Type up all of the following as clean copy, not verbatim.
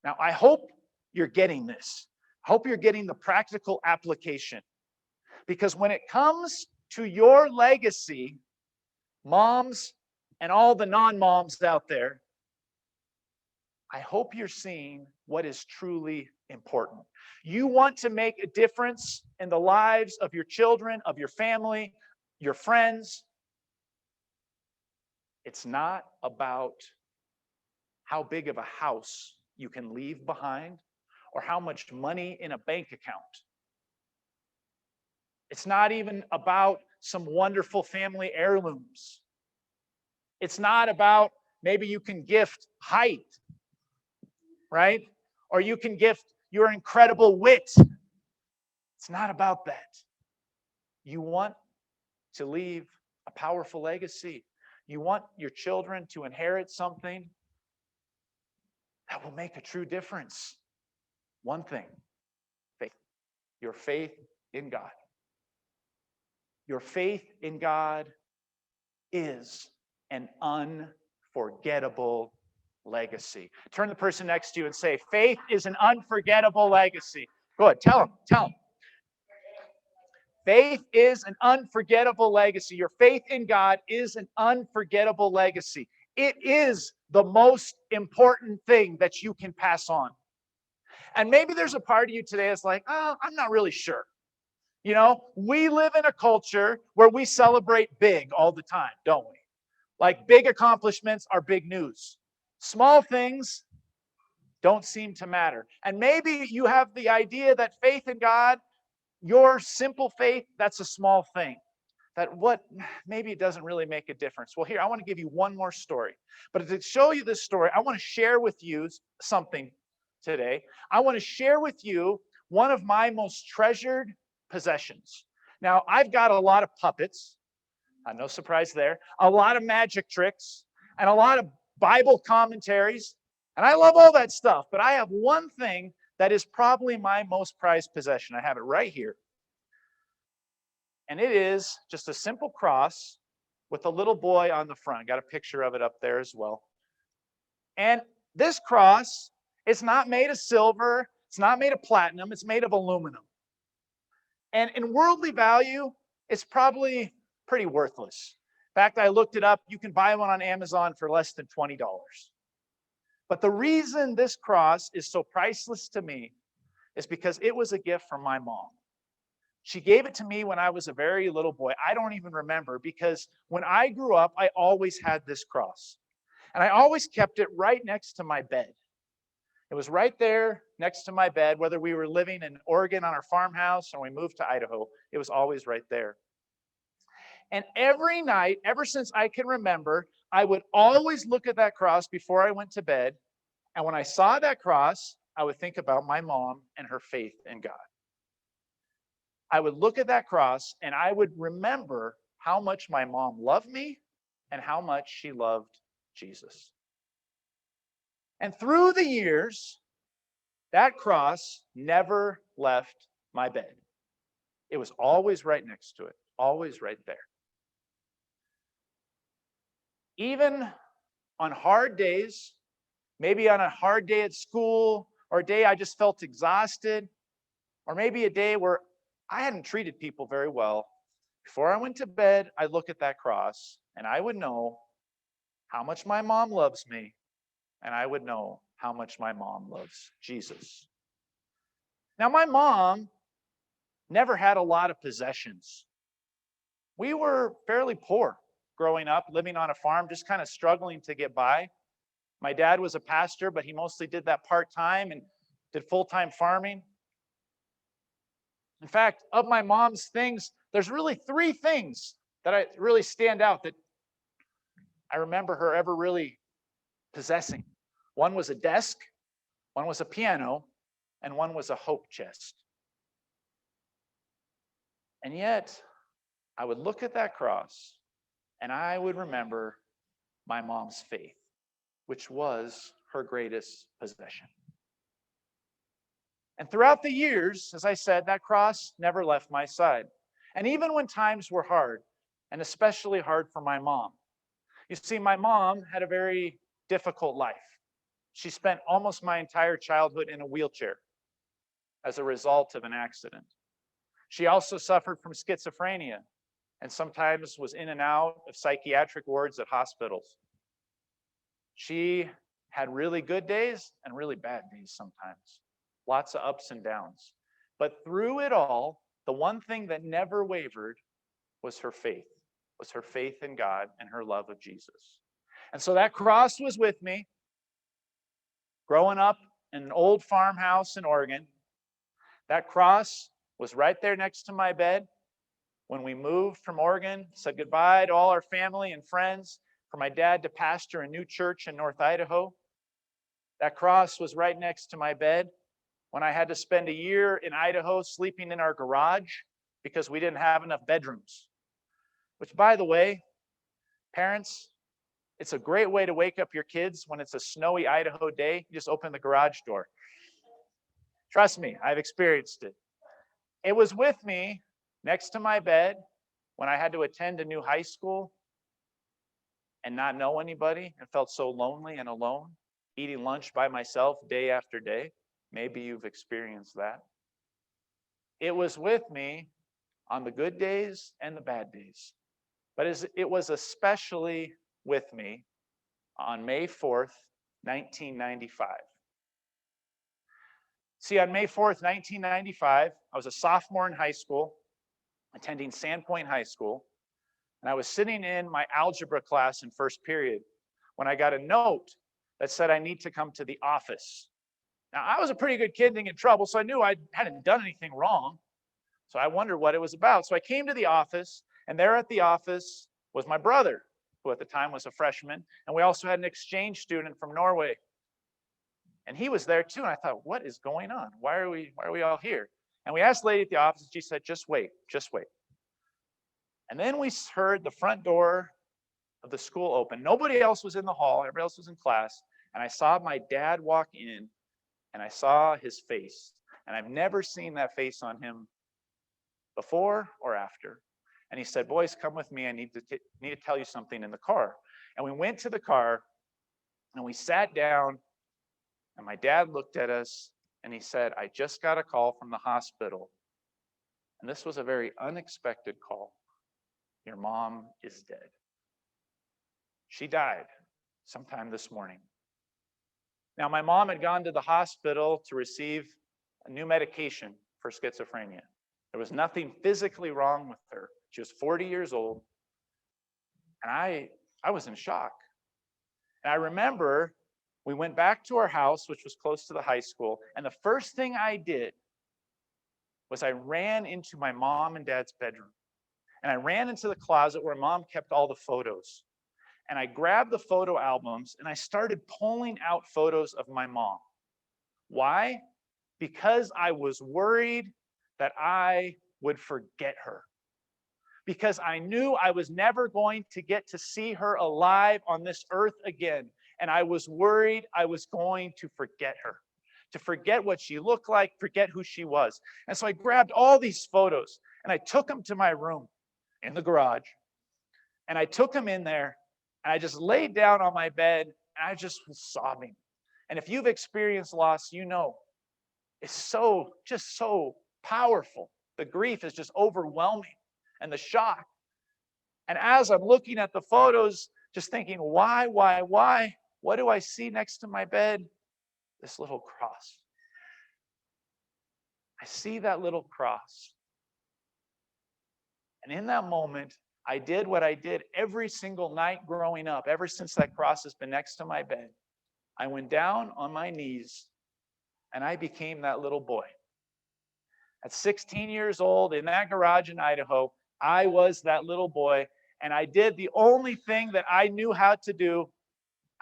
Now, I hope you're getting this. I hope you're getting the practical application. Because when it comes to your legacy, moms and all the non-moms out there, I hope you're seeing what is truly important. You want to make a difference in the lives of your children, of your family, your friends. It's not about how big of a house you can leave behind or how much money in a bank account. It's not even about some wonderful family heirlooms. It's not about maybe you can gift height, right? Or you can gift your incredible wit. It's not about that. You want to leave a powerful legacy. You want your children to inherit something that will make a true difference. One thing, faith. Your faith in God. Your faith in God is an unforgettable legacy. Turn to the person next to you and say, faith is an unforgettable legacy. Go ahead, tell them. Faith is an unforgettable legacy. Your faith in God is an unforgettable legacy. It is the most important thing that you can pass on. And maybe there's a part of you today that's like, oh, I'm not really sure. You know, we live in a culture where we celebrate big all the time, don't we? Like big accomplishments are big news. Small things don't seem to matter. And maybe you have the idea that faith in God, your simple faith, that's a small thing. That what, maybe it doesn't really make a difference. Well, here, I want to give you one more story. But to show you this story, I want to share with you something today. I want to share with you one of my most treasured possessions. Now, I've got a lot of puppets, no surprise there, a lot of magic tricks, and a lot of Bible commentaries, and I love all that stuff, but I have one thing that is probably my most prized possession. I have it right here. And it is just a simple cross with a little boy on the front. Got a picture of it up there as well. And this cross is not made of silver, it's not made of platinum, it's made of aluminum. And in worldly value, it's probably pretty worthless. In fact, I looked it up. You can buy one on Amazon for less than $20. But the reason this cross is so priceless to me is because it was a gift from my mom. She gave it to me when I was a very little boy. I don't even remember because when I grew up, I always had this cross. And I always kept it right next to my bed. It was right there next to my bed, whether we were living in Oregon on our farmhouse or we moved to Idaho, it was always right there. And every night, ever since I can remember, I would always look at that cross before I went to bed. And when I saw that cross, I would think about my mom and her faith in God. I would look at that cross and I would remember how much my mom loved me and how much she loved Jesus. And through the years, that cross never left my bed. It was always right next to it, always right there. Even on hard days, maybe on a hard day at school, or a day I just felt exhausted, or maybe a day where I hadn't treated people very well, before I went to bed, I'd look at that cross and I would know how much my mom loves me, and I would know how much my mom loves Jesus. Now, my mom never had a lot of possessions. We were fairly poor growing up, living on a farm, just kind of struggling to get by. My dad was a pastor, but he mostly did that part-time and did full-time farming. In fact, of my mom's things, there's really three things that really stand out that I remember her ever really possessing. One was a desk, one was a piano, and one was a hope chest. And yet, I would look at that cross and I would remember my mom's faith, which was her greatest possession. And throughout the years, as I said, that cross never left my side. And even when times were hard, and especially hard for my mom. You see, my mom had a very difficult life. She spent almost my entire childhood in a wheelchair as a result of an accident. She also suffered from schizophrenia and sometimes was in and out of psychiatric wards at hospitals. She had really good days and really bad days sometimes, lots of ups and downs. But through it all, the one thing that never wavered was her faith in God and her love of Jesus. And so that cross was with me growing up in an old farmhouse in Oregon. That cross was right there next to my bed when we moved from Oregon, said goodbye to all our family and friends, for my dad to pastor a new church in North Idaho. That cross was right next to my bed when I had to spend a year in Idaho sleeping in our garage because we didn't have enough bedrooms. Which, by the way, parents, it's a great way to wake up your kids when it's a snowy Idaho day. You just open the garage door. Trust me, I've experienced it. It was with me next to my bed when I had to attend a new high school and not know anybody and felt so lonely and alone, eating lunch by myself day after day. Maybe you've experienced that. It was with me on the good days and the bad days. But it was especially with me on May 4th, 1995. See, on May 4th, 1995, I was a sophomore in high school, attending Sandpoint High School, and I was sitting in my algebra class in first period when I got a note that said I need to come to the office. Now, I was a pretty good kid, didn't get in trouble, so I knew I hadn't done anything wrong. So I wondered what it was about. So I came to the office, and there at the office was my brother, who at the time was a freshman, and we also had an exchange student from Norway. And he was there too, and I thought, what is going on? Why are we all here? And we asked the lady at the office, and she said, just wait, just wait. And then we heard the front door of the school open. Nobody else was in the hall, everybody else was in class, and I saw my dad walk in, and I saw his face. And I've never seen that face on him before or after. And he said, boys, come with me. I need to tell you something in the car. And we went to the car, and we sat down, and my dad looked at us, and he said, I just got a call from the hospital. And this was a very unexpected call. Your mom is dead. She died sometime this morning. Now, my mom had gone to the hospital to receive a new medication for schizophrenia. There was nothing physically wrong with her. She was 40 years old. And I was in shock. And I remember we went back to our house, which was close to the high school. And the first thing I did was I ran into my mom and dad's bedroom. And I ran into the closet where mom kept all the photos. And I grabbed the photo albums and I started pulling out photos of my mom. Why? Because I was worried that I would forget her. Because I knew I was never going to get to see her alive on this earth again. And I was worried I was going to forget her, to forget what she looked like, forget who she was. And so I grabbed all these photos and I took them to my room in the garage. And I took them in there and I just laid down on my bed and I just was sobbing. And if you've experienced loss, you know it's just so powerful. The grief is just overwhelming and the shock. And as I'm looking at the photos, just thinking, why? What do I see next to my bed? This little cross. I see that little cross. And in that moment, I did what I did every single night growing up, ever since that cross has been next to my bed. I went down on my knees and I became that little boy. At 16 years old in that garage in Idaho, I was that little boy and I did the only thing that I knew how to do.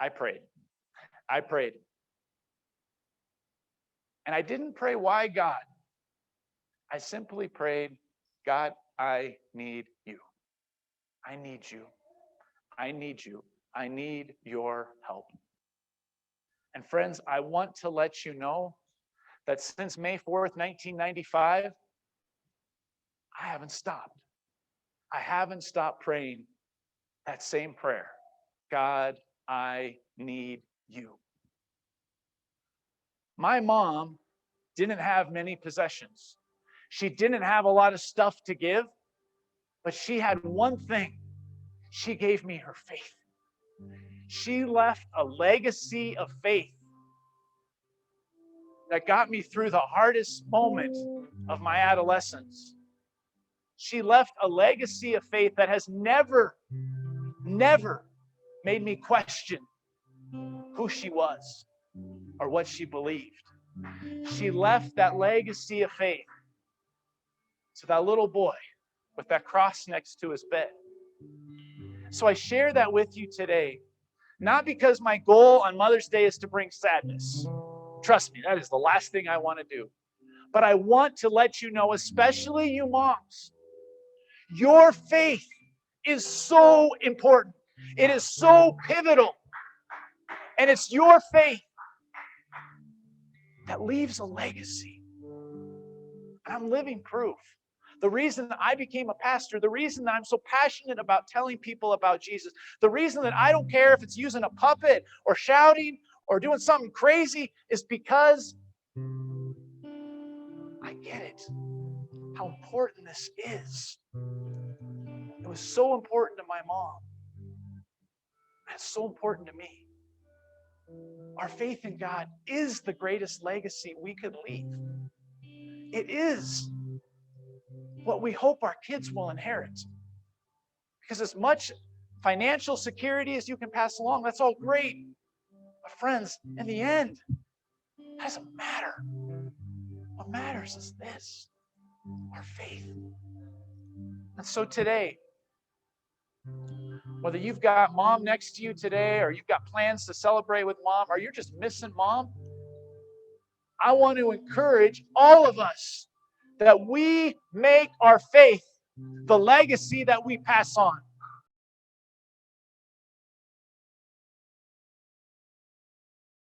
I prayed. I prayed. And I didn't pray, why God? I simply prayed, God, I need you. I need you. I need you. I need your help. And friends, I want to let you know that since May 4th, 1995, I haven't stopped. I haven't stopped praying that same prayer. God, I need you. My mom didn't have many possessions. She didn't have a lot of stuff to give, but she had one thing. She gave me her faith. She left a legacy of faith that got me through the hardest moment of my adolescence. She left a legacy of faith that has never made me question who she was or what she believed. She left that legacy of faith to that little boy with that cross next to his bed. So I share that with you today, not because my goal on Mother's Day is to bring sadness. Trust me, that is the last thing I want to do. But I want to let you know, especially you moms, your faith is so important. It is so pivotal. And it's your faith that leaves a legacy. And I'm living proof. The reason that I became a pastor, the reason that I'm so passionate about telling people about Jesus, the reason that I don't care if it's using a puppet or shouting or doing something crazy is because I get it, how important this is. It was so important to my mom. It's so important to me. Our faith in God is the greatest legacy we could leave. It is what we hope our kids will inherit. Because as much financial security as you can pass along, that's all great. But friends, in the end, that doesn't matter. What matters is this, our faith. And so today, whether you've got mom next to you today, or you've got plans to celebrate with mom, or you're just missing mom, I want to encourage all of us that we make our faith the legacy that we pass on.